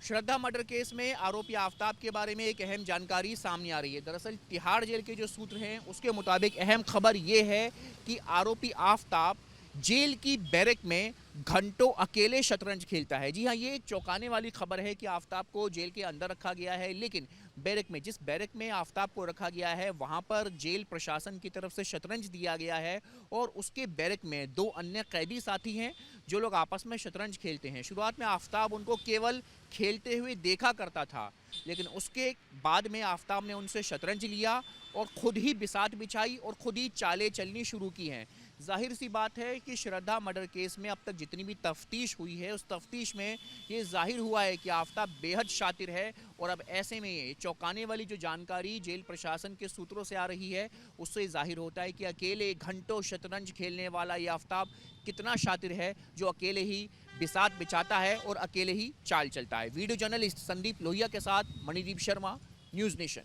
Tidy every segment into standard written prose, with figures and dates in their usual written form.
श्रद्धा murder case में आरोपी आफताब के बारे में एक अहम जानकारी सामने आ रही है। दरअसल तिहाड़ जेल के जो सूत्र हैं उसके मुताबिक अहम खबर ये है कि आरोपी आफताब जेल की बैरक में घंटों अकेले शतरंज खेलता है। जी हाँ, ये एक चौंकाने वाली खबर है कि आफताब को जेल के अंदर रखा गया है, लेकिन बैरक में, जिस बैरक में आफताब को रखा गया है, वहां पर जेल प्रशासन की तरफ से शतरंज दिया गया है और उसके बैरक में दो अन्य कैदी साथी हैं जो लोग आपस में शतरंज खेलते हैं। शुरुआत में आफताब उनको केवल खेलते हुए देखा करता था, लेकिन उसके बाद में आफताब ने उनसे शतरंज लिया और खुद ही बिसात बिछाई और खुद ही चालें चलनी शुरू की हैं। जाहिर सी बात है कि श्रद्धा मर्डर केस में अब तक जितनी भी तफ्तीश हुई है, उस तफ्तीश में ये जाहिर हुआ है कि आफताब बेहद शातिर है। और अब ऐसे में ये चौंकाने वाली जो जानकारी जेल प्रशासन के सूत्रों से आ रही है, उससे जाहिर होता है कि अकेले घंटों शतरंज खेलने वाला ये आफताब कितना शातिर है, जो अकेले ही बिसात बिछाता है और अकेले ही चाल चलता है। वीडियो जर्नलिस्ट संदीप लोहिया के साथ मणिदीप शर्मा, न्यूज़ नेशन।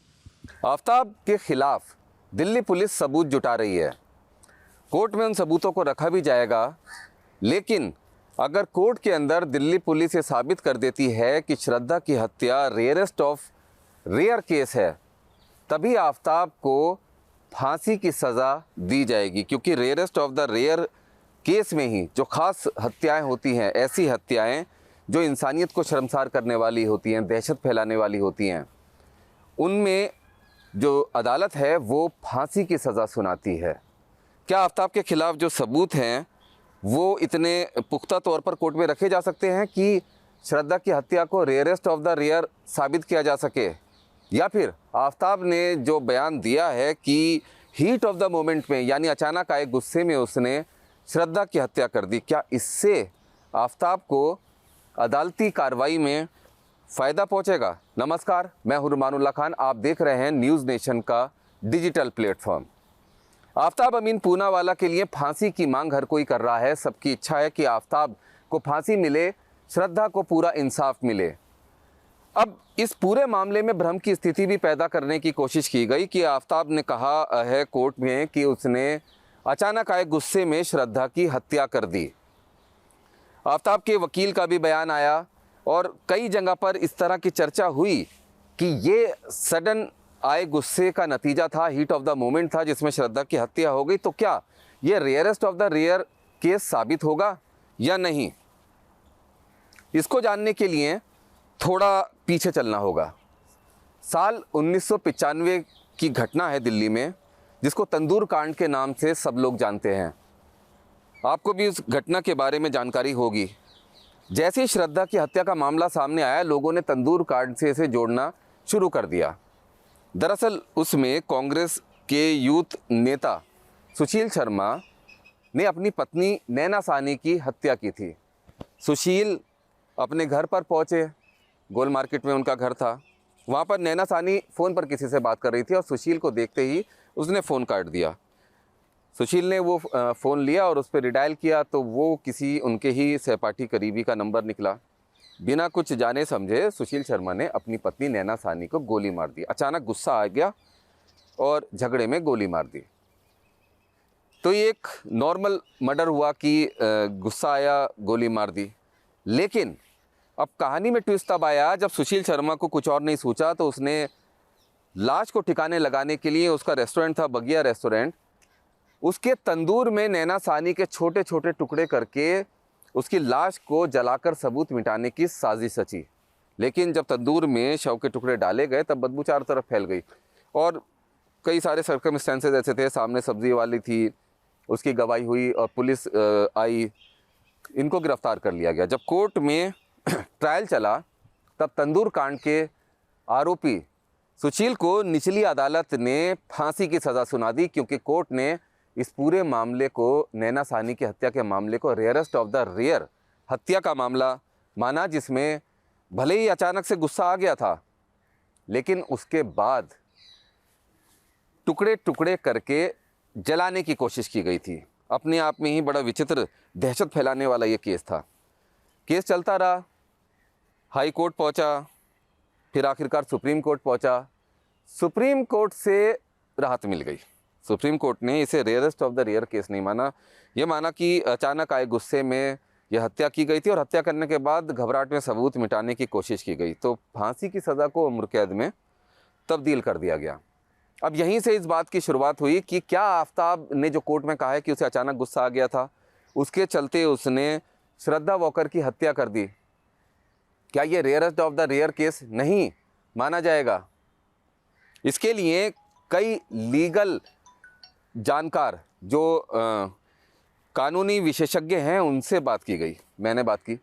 आफताब के खिलाफ दिल्ली पुलिस सबूत जुटा रही है। कोर्ट में उन सबूतों को रखा भी जाएगा, लेकिन अगर कोर्ट के अंदर दिल्ली पुलिस ये साबित कर देती है कि श्रद्धा की हत्या रेयरेस्ट ऑफ रेयर केस है, तभी आफताब को फांसी की सज़ा दी जाएगी। क्योंकि rarest of the rare case में ही जो ख़ास हत्याएं होती हैं, ऐसी हत्याएं जो इंसानियत को शर्मसार करने वाली होती हैं, दहशत फैलाने वाली होती हैं, उनमें जो अदालत है वो फांसी की सज़ा सुनाती है। क्या आफताब के खिलाफ जो सबूत हैं वो इतने पुख्ता तौर पर कोर्ट में रखे जा सकते हैं कि श्रद्धा की हत्या को रेयरेस्ट ऑफ द रेयर साबित किया जा सके? या फिर आफताब ने जो बयान दिया है कि हीट ऑफ द मोमेंट में, यानी अचानक आए गुस्से में उसने श्रद्धा की हत्या कर दी, क्या इससे आफताब को अदालती कार्रवाई में फ़ायदा पहुंचेगा? नमस्कार, मैं हूं रुमानुल्लाह खान, आप देख रहे हैं न्यूज़ नेशन का डिजिटल प्लेटफॉर्म। आफताब अमीन पूनावाला के लिए फांसी की मांग हर कोई कर रहा है। सबकी इच्छा है कि आफताब को फांसी मिले, श्रद्धा को पूरा इंसाफ मिले। अब इस पूरे मामले में भ्रम की स्थिति भी पैदा करने की कोशिश की गई कि आफताब ने कहा है कोर्ट में कि उसने अचानक आए गुस्से में श्रद्धा की हत्या कर दी। आफताब के वकील का भी बयान आया और कई जगह पर इस तरह की चर्चा हुई कि ये सडन आए गुस्से का नतीजा था, हीट ऑफ द मोमेंट था जिसमें श्रद्धा की हत्या हो गई। तो क्या ये rarest of the rare case साबित होगा या नहीं? इसको जानने के लिए थोड़ा पीछे चलना होगा। साल 1995 की घटना है दिल्ली में, जिसको तंदूर कांड के नाम से सब लोग जानते हैं। आपको भी उस घटना के बारे में जानकारी होगी। जैसे ही श्रद्धा की हत्या का मामला सामने आया, लोगों ने तंदूर कांड से इसे जोड़ना शुरू कर दिया। दरअसल उसमें कांग्रेस के यूथ नेता सुशील शर्मा ने अपनी पत्नी नैना साहनी की हत्या की थी। सुशील अपने घर पर पहुंचे, गोल मार्केट में उनका घर था। वहां पर नैना साहनी फ़ोन पर किसी से बात कर रही थी और सुशील को देखते ही उसने फ़ोन काट दिया। सुशील ने वो फ़ोन लिया और उस पर रिडायल किया तो वो किसी उनके ही सहपाठी करीबी का नंबर निकला। बिना कुछ जाने समझे सुशील शर्मा ने अपनी पत्नी नैना साहनी को गोली मार दी। अचानक गुस्सा आ गया और झगड़े में गोली मार दी। तो ये एक नॉर्मल मर्डर हुआ कि गुस्सा आया, गोली मार दी। लेकिन अब कहानी में ट्विस्ट तब आया जब सुशील शर्मा को कुछ और नहीं सोचा तो उसने लाश को ठिकाने लगाने के लिए, उसका रेस्टोरेंट था बगिया रेस्टोरेंट, उसके तंदूर में नैना साहनी के छोटे छोटे टुकड़े करके उसकी लाश को जलाकर सबूत मिटाने की साजिश रची। लेकिन जब तंदूर में शव के टुकड़े डाले गए तब बदबू चारों तरफ फैल गई और कई सारे सर्कमस्टेंसेस ऐसे थे। सामने सब्जी वाली थी, उसकी गवाही हुई और पुलिस आई, इनको गिरफ्तार कर लिया गया। जब कोर्ट में ट्रायल चला तब तंदूर कांड के आरोपी सुशील को निचली अदालत ने फांसी की सज़ा सुना दी, क्योंकि कोर्ट ने इस पूरे मामले को, नैना साहनी की हत्या के मामले को रेयरेस्ट ऑफ द रेयर हत्या का मामला माना, जिसमें भले ही अचानक से गुस्सा आ गया था, लेकिन उसके बाद टुकड़े टुकड़े करके जलाने की कोशिश की गई थी। अपने आप में ही बड़ा विचित्र, दहशत फैलाने वाला ये केस था। केस चलता रहा, हाई कोर्ट पहुंचा, फिर आखिरकार सुप्रीम कोर्ट पहुंचा। सुप्रीम कोर्ट से राहत मिल गई। सुप्रीम कोर्ट ने इसे rarest of the rare case नहीं माना, ये माना कि अचानक आए गुस्से में यह हत्या की गई थी और हत्या करने के बाद घबराहट में सबूत मिटाने की कोशिश की गई, तो फांसी की सज़ा को उम्र कैद में तब्दील कर दिया गया। अब यहीं से इस बात की शुरुआत हुई कि क्या आफ्ताब ने जो कोर्ट में कहा है कि उसे अचानक गुस्सा आ गया था, उसके चलते उसने श्रद्धा वॉकर की हत्या कर दी, क्या ये rarest of the rare case नहीं माना जाएगा? इसके लिए कई लीगल जानकार जो कानूनी विशेषज्ञ हैं उनसे बात की गई, मैंने बात की,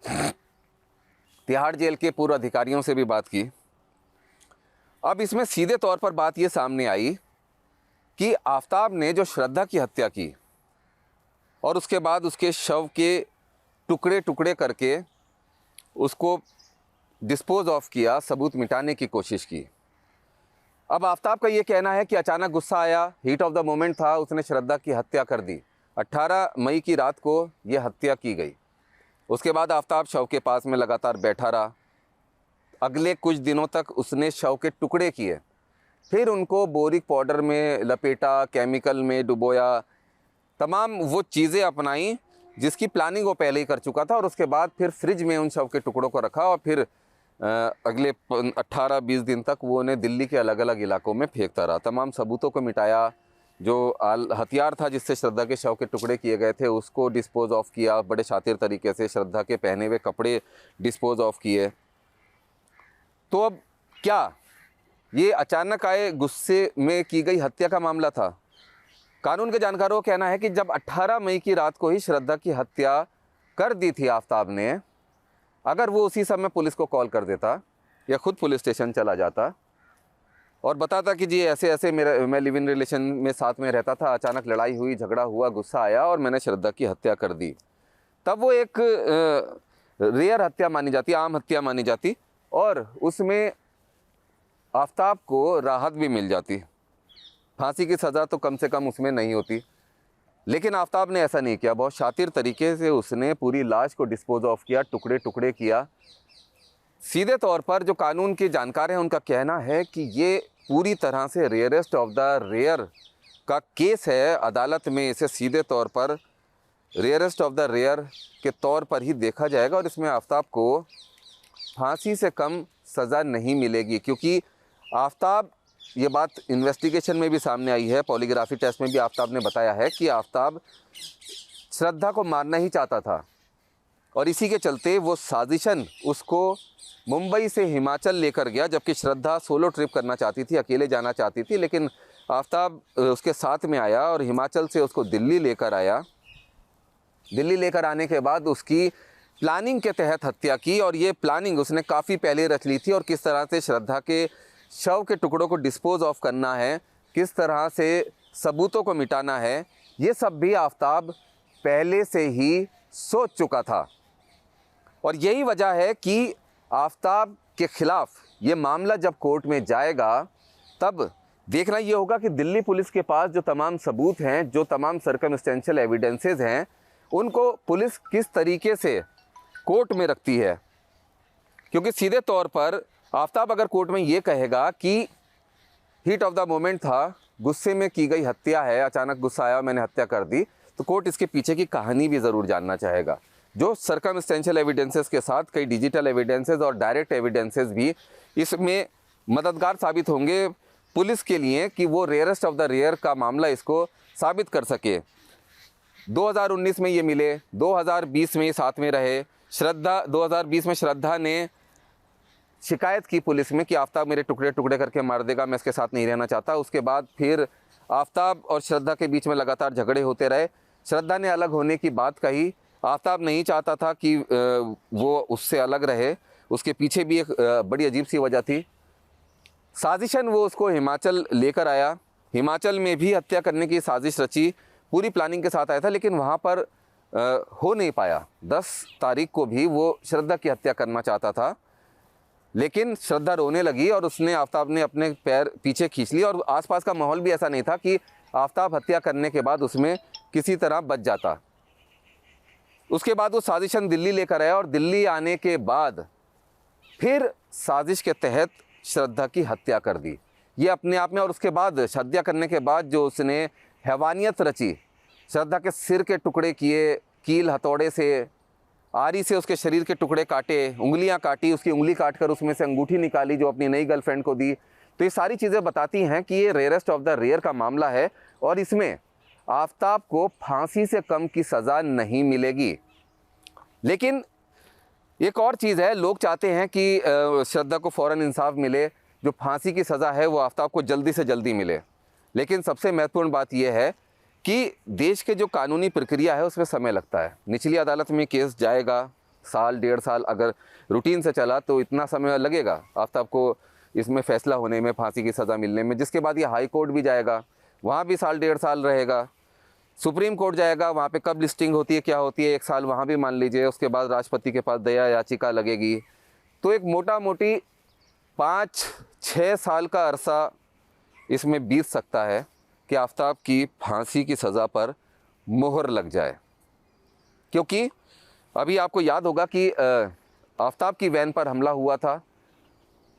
तिहाड़ जेल के पूर्व अधिकारियों से भी बात की। अब इसमें सीधे तौर पर बात ये सामने आई कि आफ्ताब ने जो श्रद्धा की हत्या की और उसके बाद उसके शव के टुकड़े टुकड़े करके उसको डिस्पोज ऑफ किया, सबूत मिटाने की कोशिश की। अब आफ्ताब का ये कहना है कि अचानक गुस्सा आया, हीट ऑफ द मोमेंट था, उसने श्रद्धा की हत्या कर दी। 18 मई की रात को यह हत्या की गई। उसके बाद आफ्ताब शव के पास में लगातार बैठा रहा। अगले कुछ दिनों तक उसने शव के टुकड़े किए, फिर उनको बोरिक पाउडर में लपेटा, केमिकल में डुबोया, तमाम वो चीज़ें अपनाई जिसकी प्लानिंग वो पहले ही कर चुका था। और उसके बाद फिर फ्रिज में उन शव के टुकड़ों को रखा और फिर अगले 18-20 दिन तक वो उन्हें दिल्ली के अलग अलग इलाकों में फेंकता रहा। तमाम सबूतों को मिटाया, जो हथियार था जिससे श्रद्धा के शव के टुकड़े किए गए थे उसको डिस्पोज ऑफ किया बड़े शातिर तरीके से, श्रद्धा के पहने हुए कपड़े डिस्पोज ऑफ किए। तो अब क्या ये अचानक आए गुस्से में की गई हत्या का मामला था? कानून के जानकारों का कहना है कि जब 18 मई की रात को ही श्रद्धा की हत्या कर दी थी आफ्ताब ने, अगर वो उसी समय पुलिस को कॉल कर देता या खुद पुलिस स्टेशन चला जाता और बताता कि जी ऐसे ऐसे मैं लिव इन रिलेशन में साथ में रहता था, अचानक लड़ाई हुई, झगड़ा हुआ, गुस्सा आया और मैंने श्रद्धा की हत्या कर दी, तब वो एक रेयर हत्या मानी जाती, आम हत्या मानी जाती और उसमें आफ्ताब को राहत भी मिल जाती। फांसी की सज़ा तो कम से कम उसमें नहीं होती। लेकिन आफ्ताब ने ऐसा नहीं किया, बहुत शातिर तरीके से उसने पूरी लाश को डिस्पोज ऑफ किया, टुकड़े टुकड़े किया। सीधे तौर पर जो कानून के जानकार हैं उनका कहना है कि ये पूरी तरह से रेयरेस्ट ऑफ द रेयर का केस है। अदालत में इसे सीधे तौर पर रेयरेस्ट ऑफ द रेयर के तौर पर ही देखा जाएगा और इसमें आफ्ताब को फांसी से कम सज़ा नहीं मिलेगी, क्योंकि आफ्ताब, ये बात इन्वेस्टिगेशन में भी सामने आई है, पॉलीग्राफी टेस्ट में भी आफ्ताब ने बताया है कि आफ्ताब श्रद्धा को मारना ही चाहता था और इसी के चलते वो साजिशन उसको मुंबई से हिमाचल लेकर गया, जबकि श्रद्धा सोलो ट्रिप करना चाहती थी, अकेले जाना चाहती थी, लेकिन आफ्ताब उसके साथ में आया और हिमाचल से उसको दिल्ली लेकर आया। दिल्ली लेकर आने के बाद उसकी प्लानिंग के तहत हत्या की और ये प्लानिंग उसने काफ़ी पहले रच ली थी और किस तरह से श्रद्धा के शव के टुकड़ों को डिस्पोज ऑफ करना है, किस तरह से सबूतों को मिटाना है, ये सब भी आफ्ताब पहले से ही सोच चुका था। और यही वजह है कि आफ्ताब के ख़िलाफ़ ये मामला जब कोर्ट में जाएगा तब देखना ये होगा कि दिल्ली पुलिस के पास जो तमाम सबूत हैं, जो तमाम सर्कमस्टेंशियल एविडेंसेस हैं, उनको पुलिस किस तरीके से कोर्ट में रखती है। क्योंकि सीधे तौर पर आफ्ताब अगर कोर्ट में ये कहेगा कि हीट ऑफ द मोमेंट था, गुस्से में की गई हत्या है, अचानक गुस्सा आया मैंने हत्या कर दी, तो कोर्ट इसके पीछे की कहानी भी ज़रूर जानना चाहेगा। जो सर्कमस्टेंशियल एविडेंसेस के साथ कई डिजिटल एविडेंसेस और डायरेक्ट एविडेंसेस भी इसमें मददगार साबित होंगे पुलिस के लिए कि वो रेयरेस्ट ऑफ द रेयर का मामला इसको साबित कर सके। 2019 में ये मिले, 2020 में साथ में रहे। 2020 में श्रद्धा ने शिकायत की पुलिस में कि आफ्ताब मेरे टुकड़े टुकड़े करके मार देगा, मैं इसके साथ नहीं रहना चाहता। उसके बाद फिर आफ्ताब और श्रद्धा के बीच में लगातार झगड़े होते रहे। श्रद्धा ने अलग होने की बात कही, आफ्ताब नहीं चाहता था कि वो उससे अलग रहे। उसके पीछे भी एक बड़ी अजीब सी वजह थी। साजिशन वो उसको हिमाचल लेकर आया, हिमाचल में भी हत्या करने की साजिश रची, पूरी प्लानिंग के साथ आया था, लेकिन वहाँ पर हो नहीं पाया। 10 तारीख को भी वो श्रद्धा की हत्या करना चाहता था, लेकिन श्रद्धा रोने लगी और आफ्ताब ने अपने पैर पीछे खींच लिए और आसपास का माहौल भी ऐसा नहीं था कि आफ्ताब हत्या करने के बाद उसमें किसी तरह बच जाता। उसके बाद वो साजिशन दिल्ली लेकर आया और दिल्ली आने के बाद फिर साजिश के तहत श्रद्धा की हत्या कर दी ये अपने आप में। और उसके बाद हत्या करने के बाद जो उसने हैवानियत रची, श्रद्धा के सिर के टुकड़े किए कील हथौड़े से, आरी से उसके शरीर के टुकड़े काटे, उंगलियां काटी, उसकी उंगली काट कर उसमें से अंगूठी निकाली जो अपनी नई गर्लफ्रेंड को दी। तो ये सारी चीज़ें बताती हैं कि ये रेयरेस्ट ऑफ द रेयर का मामला है और इसमें आफताब को फांसी से कम की सज़ा नहीं मिलेगी। लेकिन एक और चीज़ है, लोग चाहते हैं कि श्रद्धा को फ़ौरन इंसाफ मिले, जो फांसी की सज़ा है वो आफताब को जल्दी से जल्दी मिले। लेकिन सबसे महत्वपूर्ण बात यह है कि देश के जो कानूनी प्रक्रिया है उसमें समय लगता है। निचली अदालत में केस जाएगा, साल 1.5 साल अगर रूटीन से चला तो इतना समय लगेगा आफताब को इसमें फ़ैसला होने में, फांसी की सज़ा मिलने में। जिसके बाद ये हाई कोर्ट भी जाएगा, वहाँ भी साल 1.5 साल रहेगा। सुप्रीम कोर्ट जाएगा, वहाँ पे कब लिस्टिंग होती है, क्या होती है, 1 साल वहाँ भी मान लीजिए। उसके बाद राष्ट्रपति के पास दया याचिका लगेगी। तो एक मोटा मोटी 5-6 साल का अरसा इसमें बीत सकता है कि आफताब की फांसी की सज़ा पर मोहर लग जाए। क्योंकि अभी आपको याद होगा कि आफताब की वैन पर हमला हुआ था।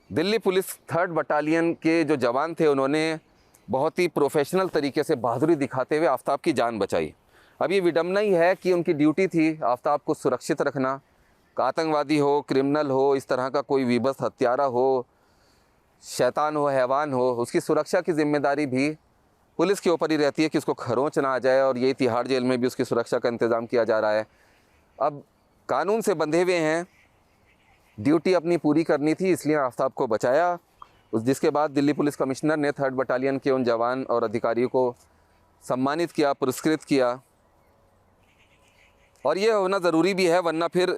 दिल्ली पुलिस 3rd बटालियन के जो जवान थे उन्होंने बहुत ही प्रोफेशनल तरीके से बहादुरी दिखाते हुए आफताब की जान बचाई। अब ये विडम्बना ही है कि उनकी ड्यूटी थी आफताब को सुरक्षित रखना। आतंकवादी हो, क्रिमिनल हो, इस तरह का कोई विबस हत्यारा हो, शैतान हो, हैवान हो, उसकी सुरक्षा की जिम्मेदारी भी पुलिस के ऊपर ही रहती है कि उसको खरोंच ना आ जाए। और यही तिहाड़ जेल में भी उसकी सुरक्षा का इंतज़ाम किया जा रहा है। अब कानून से बंधे हुए हैं, ड्यूटी अपनी पूरी करनी थी, इसलिए आफताब को बचाया। जिसके बाद दिल्ली पुलिस कमिश्नर ने 3rd बटालियन के उन जवान और अधिकारियों को सम्मानित किया, पुरस्कृत किया। और ये होना ज़रूरी भी है, वरना फिर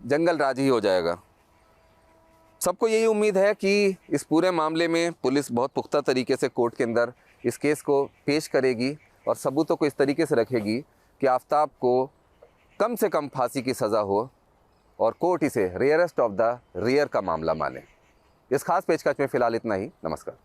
जंगल राज ही हो जाएगा। सबको यही उम्मीद है कि इस पूरे मामले में पुलिस बहुत पुख्ता तरीके से कोर्ट के अंदर इस केस को पेश करेगी और सबूतों को इस तरीके से रखेगी कि आफताब को कम से कम फांसी की सज़ा हो और कोर्ट इसे रेयरेस्ट ऑफ द रेयर का मामला माने। इस खास पेशकश में फ़िलहाल इतना ही। नमस्कार।